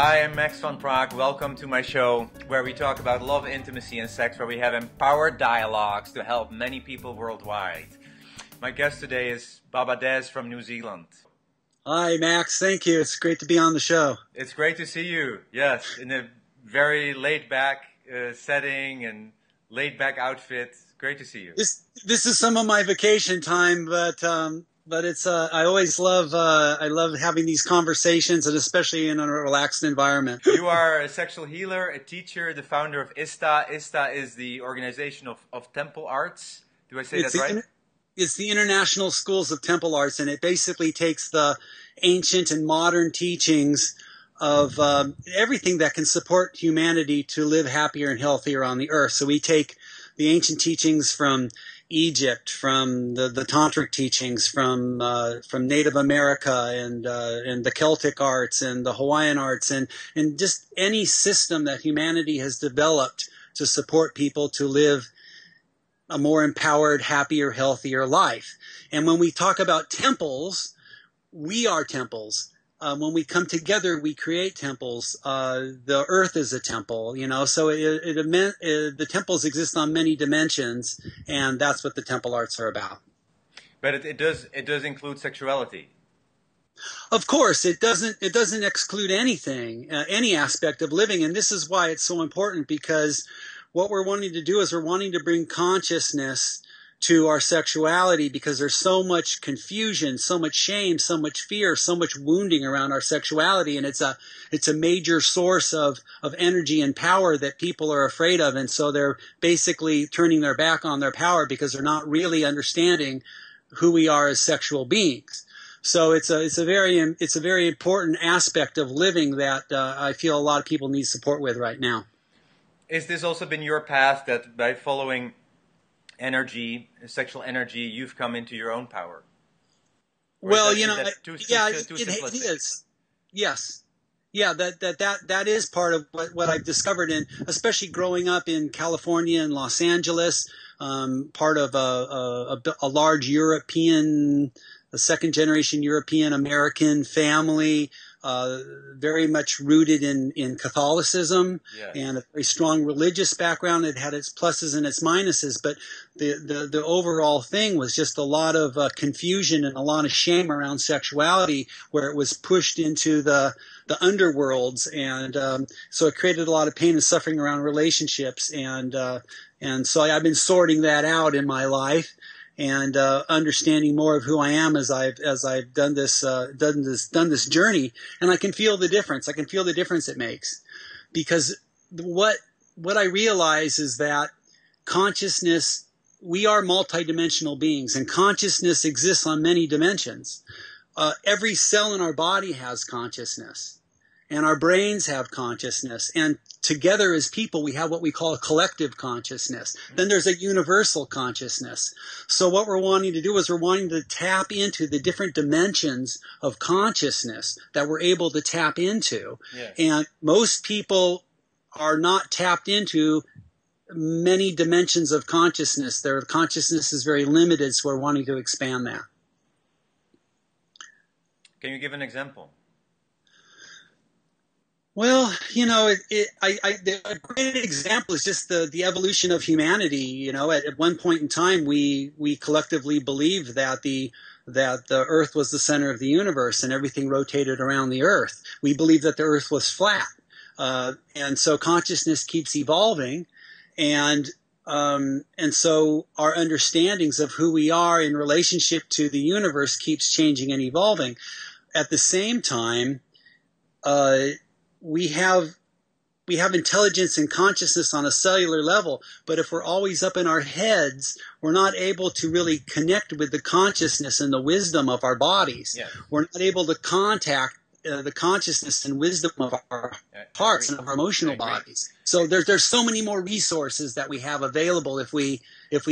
Hi, I'm Max from Prague. Welcome to my show where we talk about love, intimacy, and sex, where we have empowered dialogues to help many people worldwide. My guest today is Baba Des from New Zealand. Hi, Max. Thank you. It's great to be on the show. It's great to see you. Yes, in a very laid-back setting and laid-back outfit. Great to see you. This is some of my vacation time, but it's I always love I love having these conversations, and especially in a relaxed environment. You are a sexual healer, a teacher, the founder of ISTA. ISTA is the organization of temple arts. Do I say that right? It's the International Schools of Temple Arts, and it basically takes the ancient and modern teachings of everything that can support humanity to live happier and healthier on the earth. So we take the ancient teachings from Egypt, from the tantric teachings, from Native America and the Celtic arts and the Hawaiian arts, and just any system that humanity has developed to support people to live a more empowered, happier, healthier life. And when we talk about temples, we are temples. When we come together, we create temples. The earth is a temple, so the temples exist on many dimensions, and that's what the temple arts are about. But it does include sexuality. Of course, it doesn't exclude anything, any aspect of living, and this is why it's so important, because what we're wanting to do is we're wanting to bring consciousness to our sexuality, because there's so much confusion, so much shame, so much fear, so much wounding around our sexuality, and it's a major source of energy and power that people are afraid of, and so they're basically turning their back on their power because they're not really understanding who we are as sexual beings. So it's a very important aspect of living that I feel a lot of people need support with right now. Is this also been your path, that by following energy, sexual energy, you've come into your own power? Or well, it is. Yes. Yeah, that is part of what I've discovered, in especially growing up in California and Los Angeles, part of a large European, a second generation European American family, very much rooted in Catholicism, yes, and a very strong religious background. It had its pluses and its minuses, but the overall thing was just a lot of confusion and a lot of shame around sexuality, where it was pushed into the underworlds, and so it created a lot of pain and suffering around relationships, and so I've been sorting that out in my life, and understanding more of who I am as I've done this journey, and I can feel the difference. I can feel the difference it makes, because what I realize is that consciousness, we are multidimensional beings, and consciousness exists on many dimensions. Every cell in our body has consciousness, and our brains have consciousness, and together as people, we have what we call a collective consciousness. Then there's a universal consciousness. So what we're wanting to do is we're wanting to tap into the different dimensions of consciousness that we're able to tap into. Yes. And most people are not tapped into many dimensions of consciousness. Their consciousness is very limited, so we're wanting to expand that. Can you give an example? Well, a great example is just the evolution of humanity. At one point in time, we collectively believed that the Earth was the center of the universe and everything rotated around the Earth. We believed that the Earth was flat, and so consciousness keeps evolving, and so our understandings of who we are in relationship to the universe keeps changing and evolving. At the same time, we have intelligence and consciousness on a cellular level, but if we're always up in our heads, we're not able to really connect with the consciousness and the wisdom of our bodies. Yes. We're not able to contact the consciousness and wisdom of our hearts and of our emotional bodies. So there's so many more resources that we have available if we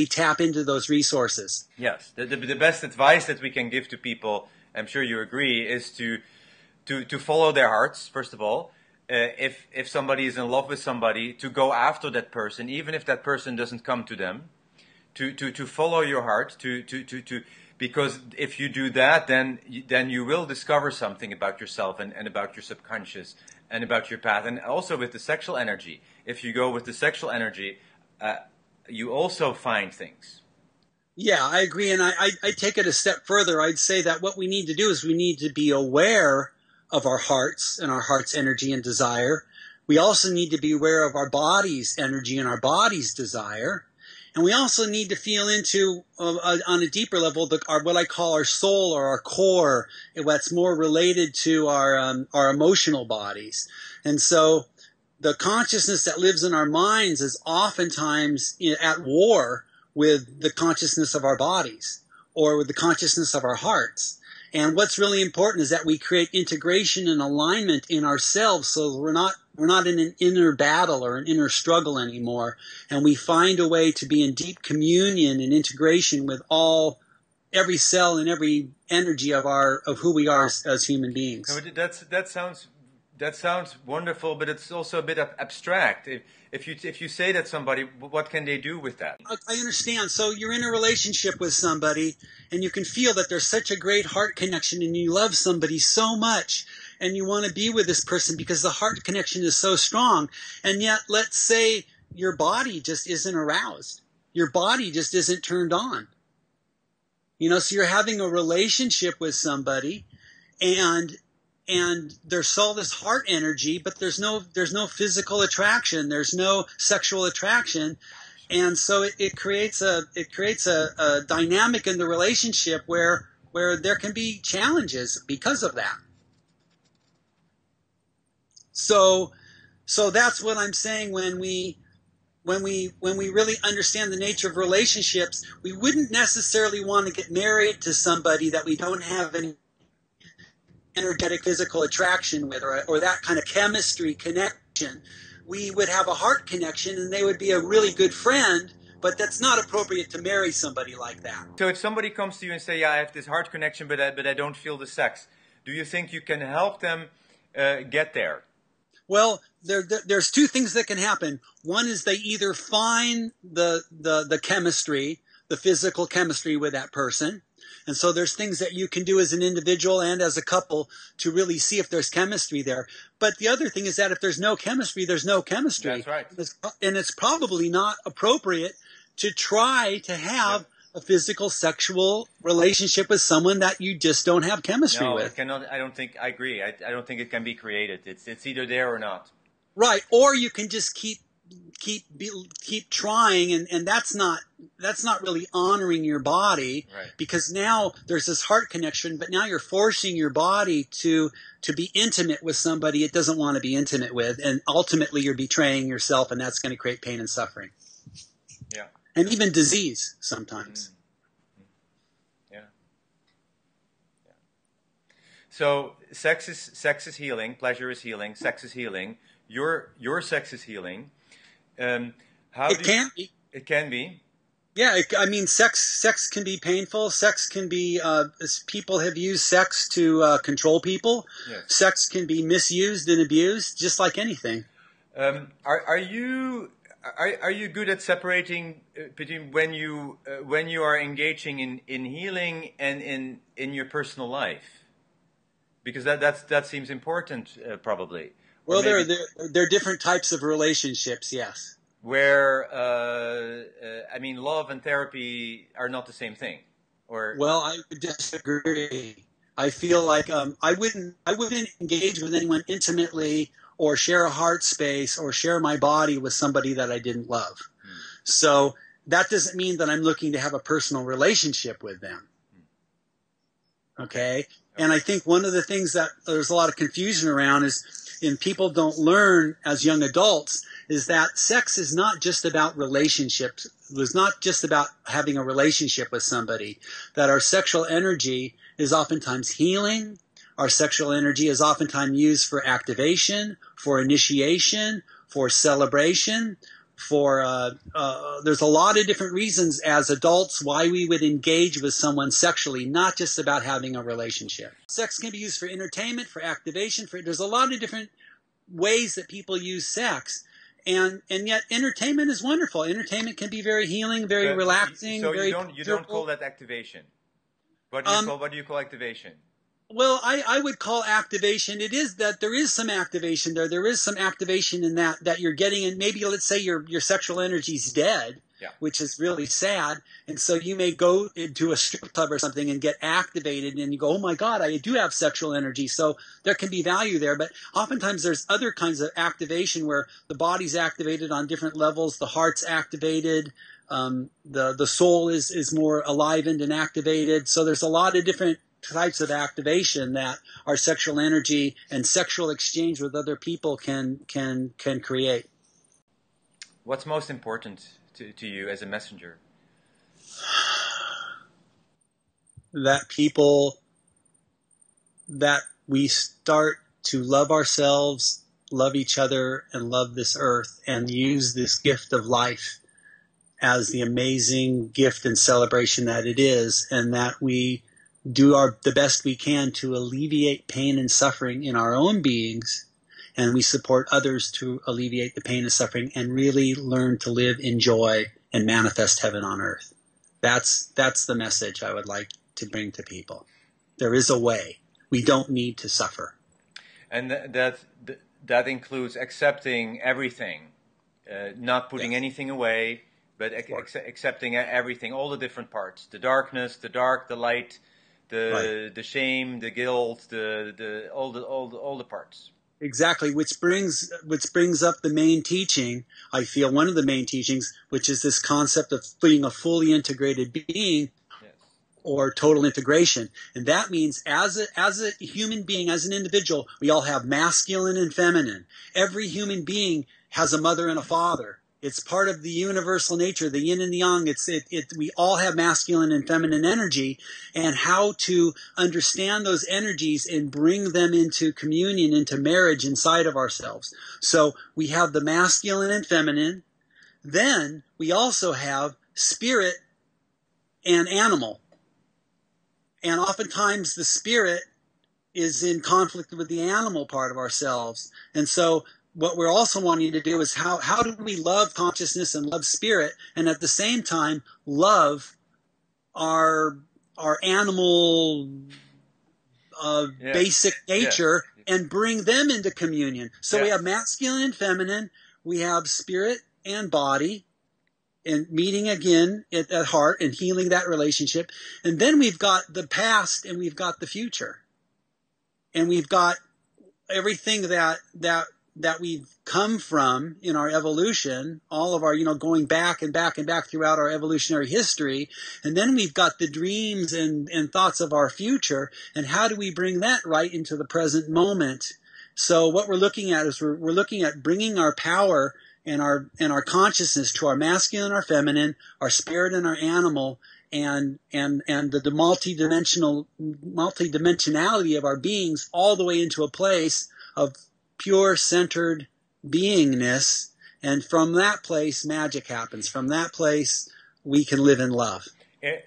tap into those resources. Yes, the best advice that we can give to people, I'm sure you agree, is to follow their hearts, first of all. If somebody is in love with somebody, to go after that person, even if that person doesn't come to them, to follow your heart, because if you do that, then you will discover something about yourself and about your subconscious, and about your path. And also with the sexual energy. If you go with the sexual energy, you also find things. Yeah, I agree. And I take it a step further. I'd say that what we need to do is we need to be aware of our hearts and our heart's energy and desire. We also need to be aware of our body's energy and our body's desire. And we also need to feel into, on a deeper level, what I call our soul or our core, what's more related to our emotional bodies. And so the consciousness that lives in our minds is oftentimes at war with the consciousness of our bodies or with the consciousness of our hearts. And what's really important is that we create integration and alignment in ourselves so we're not in an inner battle or an inner struggle anymore. And we find a way to be in deep communion and integration with every cell and every energy of who we are as human beings. No, that sounds wonderful, but it's also a bit abstract. If you say that somebody, what can they do with that? I understand. So you're in a relationship with somebody, and you can feel that there's such a great heart connection, and you love somebody so much, and you want to be with this person because the heart connection is so strong. And yet, let's say your body just isn't aroused. Your body just isn't turned on. So you're having a relationship with somebody, and there's all this heart energy, but there's no physical attraction. There's no sexual attraction. And so it creates a dynamic in the relationship where there can be challenges because of that. So that's what I'm saying when we really understand the nature of relationships, we wouldn't necessarily want to get married to somebody that we don't have any energetic physical attraction with or that kind of chemistry connection. We would have a heart connection and they would be a really good friend, but that's not appropriate to marry somebody like that. So if somebody comes to you and say, yeah, I have this heart connection, but I don't feel the sex, do you think you can help them get there? Well, there's two things that can happen. One is they either find the chemistry, the physical chemistry with that person. And so there's things that you can do as an individual and as a couple to really see if there's chemistry there. But the other thing is that if there's no chemistry, there's no chemistry. That's right. And it's probably not appropriate to try to have a physical sexual relationship with someone that you just don't have chemistry with. No, it cannot. I agree. I don't think it can be created. It's either there or not. Right. Or you can just keep trying, and that's not really honoring your body, right. Because now there's this heart connection, but now you're forcing your body to be intimate with somebody it doesn't want to be intimate with, and ultimately you're betraying yourself, and that's going to create pain and suffering. Yeah. And even disease sometimes. Yeah. So sex is healing, pleasure is healing, sex is healing. Your sex is healing. It can be. It can be. Yeah, sex can be painful. Sex can be. People have used sex to control people. Yes. Sex can be misused and abused, just like anything. Are you good at separating between when you are engaging in healing and in your personal life? Because that seems important, probably. Well, there are different types of relationships, yes. Where, love and therapy are not the same thing, or? Well, I would disagree. I feel like I wouldn't engage with anyone intimately or share a heart space or share my body with somebody that I didn't love. So that doesn't mean that I'm looking to have a personal relationship with them. Okay? And I think one of the things that there's a lot of confusion around and people don't learn as young adults is that sex is not just about relationships. It was not just about having a relationship with somebody. That our sexual energy is oftentimes healing. Our sexual energy is oftentimes used for activation, for initiation, for celebration, there's a lot of different reasons as adults why we would engage with someone sexually, not just about having a relationship. Sex can be used for entertainment, for activation, there's a lot of different ways that people use sex. And yet entertainment is wonderful. Entertainment can be very healing, very relaxing. So very you don't call that activation. What do you call activation? Well, I would call activation. It is that there is some activation there. There is some activation in that you're getting, and maybe let's say your sexual energy's dead, Yeah. which is really sad. And so you may go into a strip club or something and get activated, and you go, oh my God, I do have sexual energy. So there can be value there. But oftentimes there's other kinds of activation where the body's activated on different levels, the heart's activated, the soul is more alivened and activated. So there's a lot of different types of activation that our sexual energy and sexual exchange with other people can create. What's most important to you as a messenger? That we start to love ourselves, love each other, and love this earth, and use this gift of life as the amazing gift and celebration that it is, and that we do the best we can to alleviate pain and suffering in our own beings, and we support others to alleviate the pain and suffering and really learn to live in joy and manifest heaven on earth. That's the message I would like to bring to people. There is a way. We don't need to suffer. And that includes accepting everything, not putting anything away, but accepting everything, all the different parts, the darkness, the dark, the light, the shame, the guilt, all the parts. Exactly, which brings up the main teaching. I feel one of the main teachings, which is this concept of being a fully integrated being, Yes. or total integration. And that means as a human being, as an individual, we all have masculine and feminine. Every human being has a mother and a father. It's part of the universal nature, the yin and the yang. We all have masculine and feminine energy, and how to understand those energies and bring them into communion, into marriage inside of ourselves. So we have the masculine and feminine. Then we also have spirit and animal. And oftentimes the spirit is in conflict with the animal part of ourselves. And so what we're also wanting to do is how do we love consciousness and love spirit, and at the same time love our animal basic nature, and bring them into communion. So we have masculine and feminine, we have spirit and body, and meeting again at heart and healing that relationship. And then we've got the past and we've got the future. And we've got everything that we've come from in our evolution, all of our, going back and back and back throughout our evolutionary history. And then we've got the dreams and thoughts of our future. And how do we bring that right into the present moment? So what we're looking at is we're looking at bringing our power and our consciousness to our masculine, our feminine, our spirit and our animal, and the multidimensionality of our beings, all the way into a place of pure centered beingness. And from that place, magic happens. From that place, we can live in love. A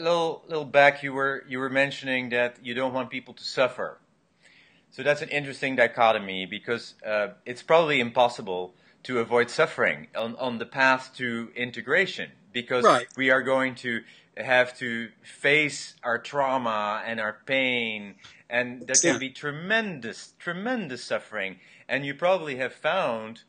little back, you were mentioning that you don't want people to suffer. So that's an interesting dichotomy, because it's probably impossible to avoid suffering on the path to integration, because we are going to have to face our trauma and our pain, and there can be tremendous suffering. And you probably have found,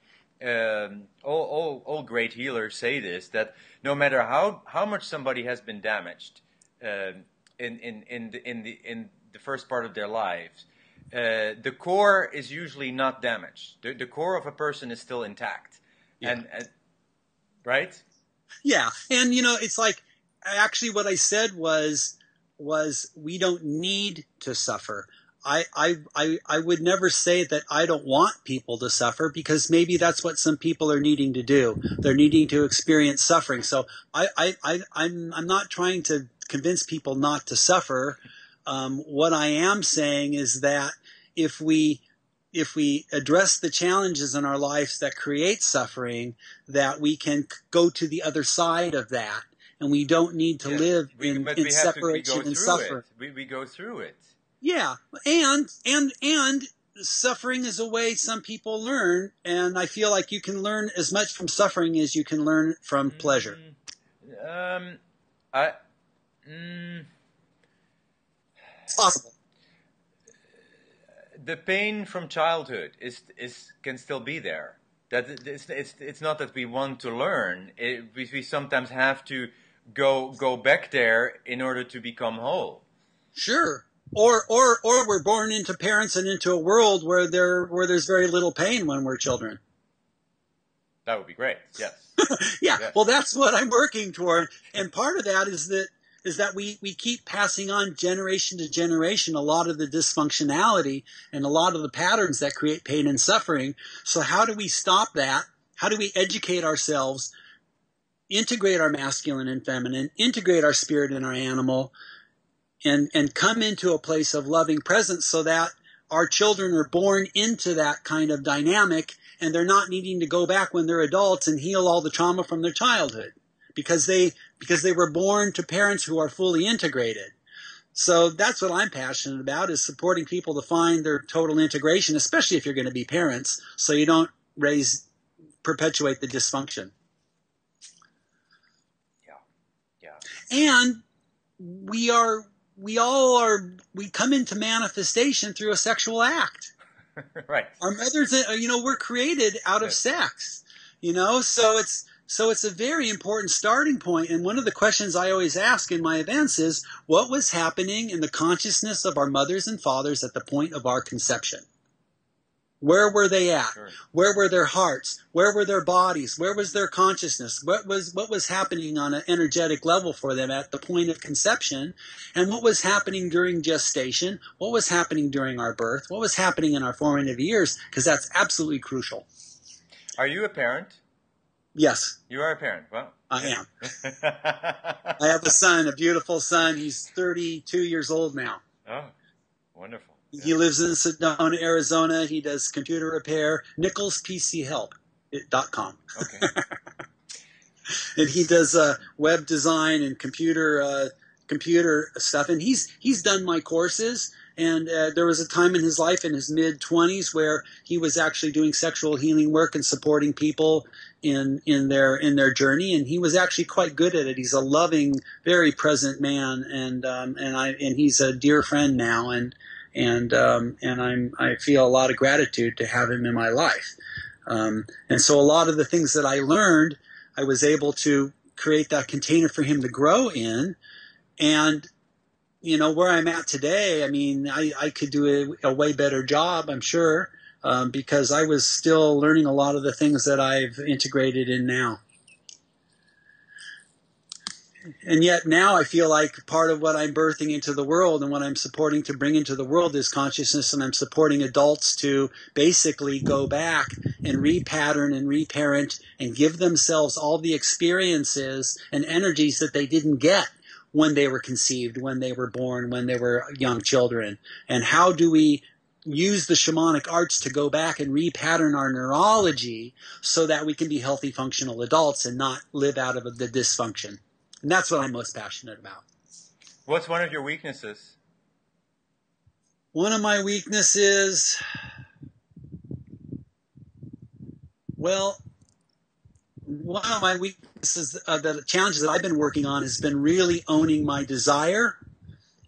all great healers say this, that no matter how much somebody has been damaged in the first part of their lives, the core is usually not damaged. The core of a person is still intact. And right? Yeah. And it's like, actually what I said was we don't need to suffer. I would never say that I don't want people to suffer, because maybe that's what some people are needing to do. They're needing to experience suffering. So I'm not trying to convince people not to suffer. What I am saying is that if we address the challenges in our lives that create suffering, that we can go to the other side of that, and we don't need to live in separation and suffering. We go through it. Yeah, and suffering is a way some people learn, and I feel like you can learn as much from suffering as you can learn from pleasure. It's possible. the pain from childhood can still be there. That it's not that we want to learn. We sometimes have to go back there in order to become whole. Sure. Or we're born into parents and into a world where there's very little pain when we're children. That would be great. Yes. Yeah. Yes. Well, that's what I'm working toward. And part of that is that we keep passing on generation to generation a lot of the dysfunctionality and a lot of the patterns that create pain and suffering. So how do we stop that? How do we educate ourselves, integrate our masculine and feminine, integrate our spirit and our animal, and come into a place of loving presence so that our children are born into that kind of dynamic and they're not needing to go back when they're adults and heal all the trauma from their childhood because they were born to parents who are fully integrated. So that's what I'm passionate about, is supporting people to find their total integration, especially if you're going to be parents, so you don't perpetuate the dysfunction. Yeah. And we come into manifestation through a sexual act. Right. Our mothers, we're created out of sex, so it's a very important starting point. And one of the questions I always ask in my events is, what was happening in the consciousness of our mothers and fathers at the point of our conception? Where were they at? Sure. Where were their hearts? Where were their bodies? Where was their consciousness? What was happening on an energetic level for them at the point of conception? And what was happening during gestation? What was happening during our birth? What was happening in our formative years? Because that's absolutely crucial. Are you a parent? Yes. You are a parent. Well, I am. I have a son, a beautiful son. He's 32 years old now. Oh, wonderful. He lives in Sedona, Arizona. He does computer repair. NicholsPCHelp.com. Okay. And he does web design and computer stuff. And he's done my courses. And there was a time in his life in his mid-20s where he was actually doing sexual healing work and supporting people in their journey. And he was actually quite good at it. He's a loving, very present man, and he's a dear friend now. And I feel a lot of gratitude to have him in my life. And so a lot of the things that I learned, I was able to create that container for him to grow in. And, where I'm at today, I mean, I could do a way better job, I'm sure, because I was still learning a lot of the things that I've integrated in now. And yet now I feel like part of what I'm birthing into the world and what I'm supporting to bring into the world is consciousness, and I'm supporting adults to basically go back and repattern and reparent and give themselves all the experiences and energies that they didn't get when they were conceived, when they were born, when they were young children. And how do we use the shamanic arts to go back and repattern our neurology so that we can be healthy, functional adults and not live out of the dysfunction? And that's what I'm most passionate about. What's one of your weaknesses? One of my weaknesses, one of my weaknesses, the challenges that I've been working on has been really owning my desire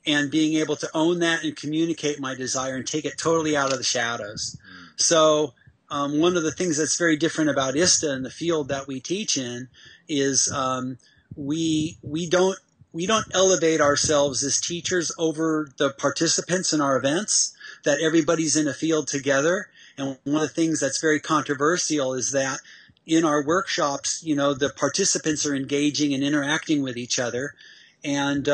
and being able to own that and communicate my desire and take it totally out of the shadows. So one of the things that's very different about ISTA and the field that we teach in is we don't elevate ourselves as teachers over the participants in our events, that everybody's in a field together. And one of the things that's very controversial is that in our workshops, the participants are engaging and interacting with each other. And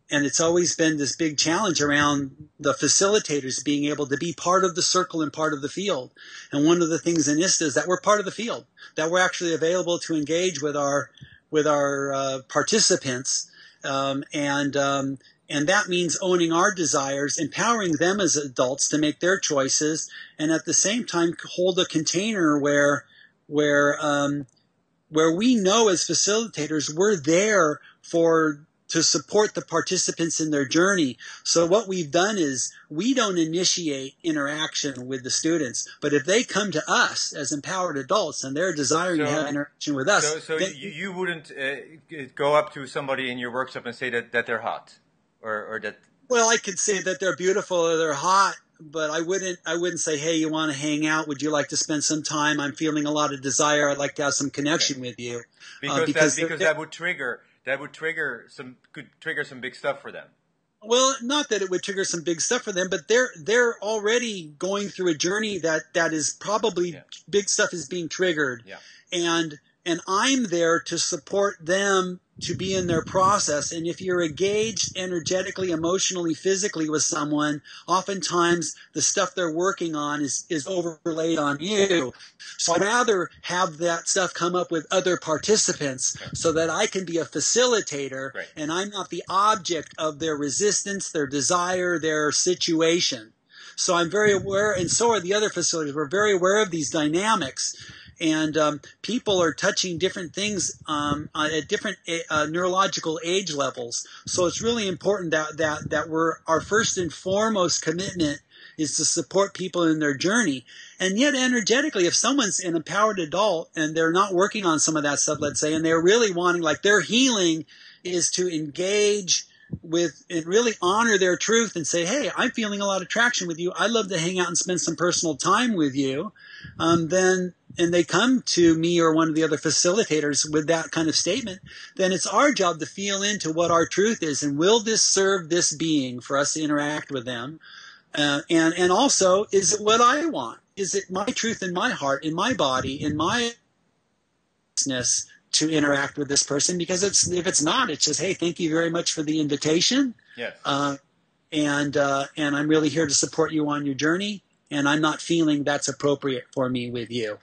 it's always been this big challenge around the facilitators being able to be part of the circle and part of the field. And one of the things in ISTA is that we're part of the field, that we're actually available to engage with our participants, and that means owning our desires, empowering them as adults to make their choices, and at the same time hold a container where we know as facilitators we're there to support the participants in their journey. So what we've done is we don't initiate interaction with the students, but if they come to us as empowered adults and they're desiring to have interaction with us. So you wouldn't go up to somebody in your workshop and say that they're hot or that... Well, I could say that they're beautiful or they're hot, I wouldn't say, hey, you want to hang out? Would you like to spend some time? I'm feeling a lot of desire. I'd like to have some connection with you. Because that would trigger could trigger some big stuff for them. Well, not that it would trigger some big stuff for them, but they're already going through a journey that is probably big stuff is being triggered. Yeah. And I'm there to support them to be in their process. And if you're engaged energetically, emotionally, physically with someone, oftentimes the stuff they're working on is overlaid on you. So I'd rather have that stuff come up with other participants so that I can be a facilitator and I'm not the object of their resistance, their desire, their situation. So I'm very aware, and so are the other facilitators. We're very aware of these dynamics. And people are touching different things at different neurological age levels. So it's really important that our first and foremost commitment is to support people in their journey. And yet energetically, if someone's an empowered adult and they're not working on some of that stuff, let's say, and they're really wanting, like their healing is to engage with and really honor their truth and say, hey, I'm feeling a lot of traction with you. I'd love to hang out and spend some personal time with you. And they come to me or one of the other facilitators with that kind of statement, then it's our job to feel into what our truth is. And will this serve this being for us to interact with them? And also, is it what I want? Is it my truth in my heart, in my body, in my business to interact with this person? Because if it's not, it's just, hey, thank you very much for the invitation. Yes. And I'm really here to support you on your journey. And I'm not feeling that's appropriate for me with you.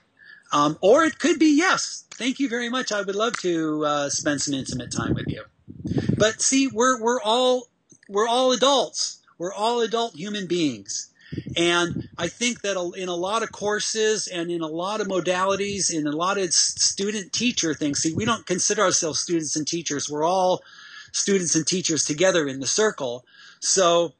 Or it could be, yes, thank you very much. I would love to spend some intimate time with you. But see, we're all adults. We're all adult human beings. And I think that in a lot of courses and in a lot of modalities, in a lot of student-teacher things, see, we don't consider ourselves students and teachers. We're all students and teachers together in the circle. So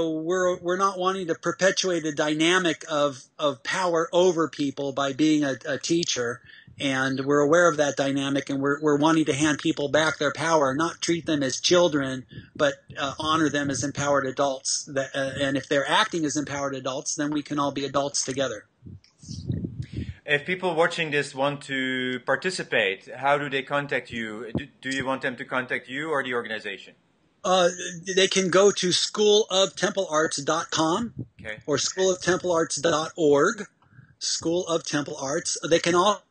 we're not wanting to perpetuate a dynamic of power over people by being a teacher, and we're aware of that dynamic, and we're wanting to hand people back their power, not treat them as children, but honor them as empowered adults. And if they're acting as empowered adults, then we can all be adults together. If people watching this want to participate, how do they contact you? Do you want them to contact you or the organization? They can go to schooloftemplearts.com or schooloftemplearts.org, School of Temple Arts. They can all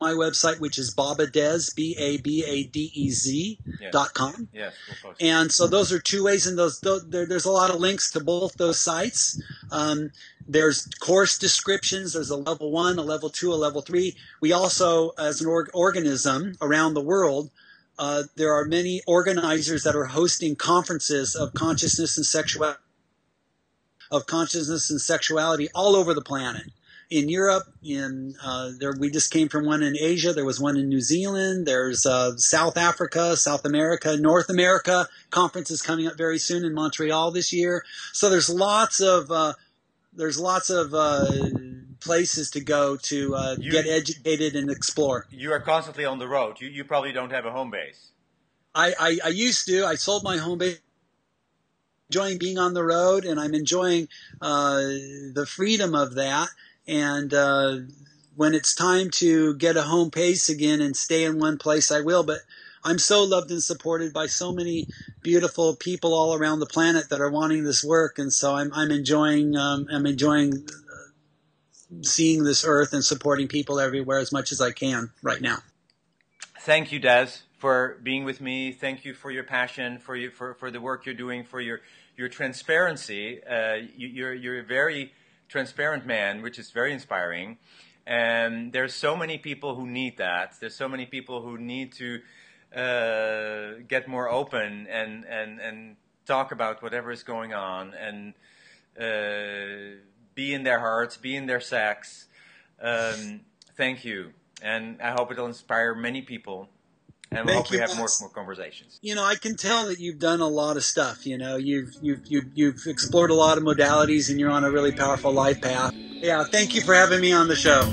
my website, which is babadez, BABADEZ.com. Yes, we'll post it. And so those are two ways, and there's a lot of links to both those sites. There's course descriptions. There's a level 1, a level 2, a level 3. We also, as an organism around the world, there are many organizers that are hosting conferences of consciousness and sexuality all over the planet. In Europe, we just came from one in Asia. There was one in New Zealand. There's South Africa, South America, North America. Conferences coming up very soon in Montreal this year. So there's lots of places to go to get educated and explore. You are constantly on the road. You probably don't have a home base. I used to. I sold my home base. Enjoying being on the road, and I'm enjoying the freedom of that. And when it's time to get a home base again and stay in one place, I will. But I'm so loved and supported by so many beautiful people all around the planet that are wanting this work, and so I'm enjoying seeing this earth and supporting people everywhere as much as I can right now. Thank you, Des, for being with me. Thank you for your passion, for the work you're doing, for your transparency. You're a very transparent man, which is very inspiring. And there's so many people who need that. There's so many people who need to get more open and talk about whatever is going on and be in their hearts, be in their sex. Thank you. And I hope it'll inspire many people. And we hope we have more conversations. You know, I can tell that you've done a lot of stuff. You know, you've explored a lot of modalities, and you're on a really powerful life path. Yeah, thank you for having me on the show.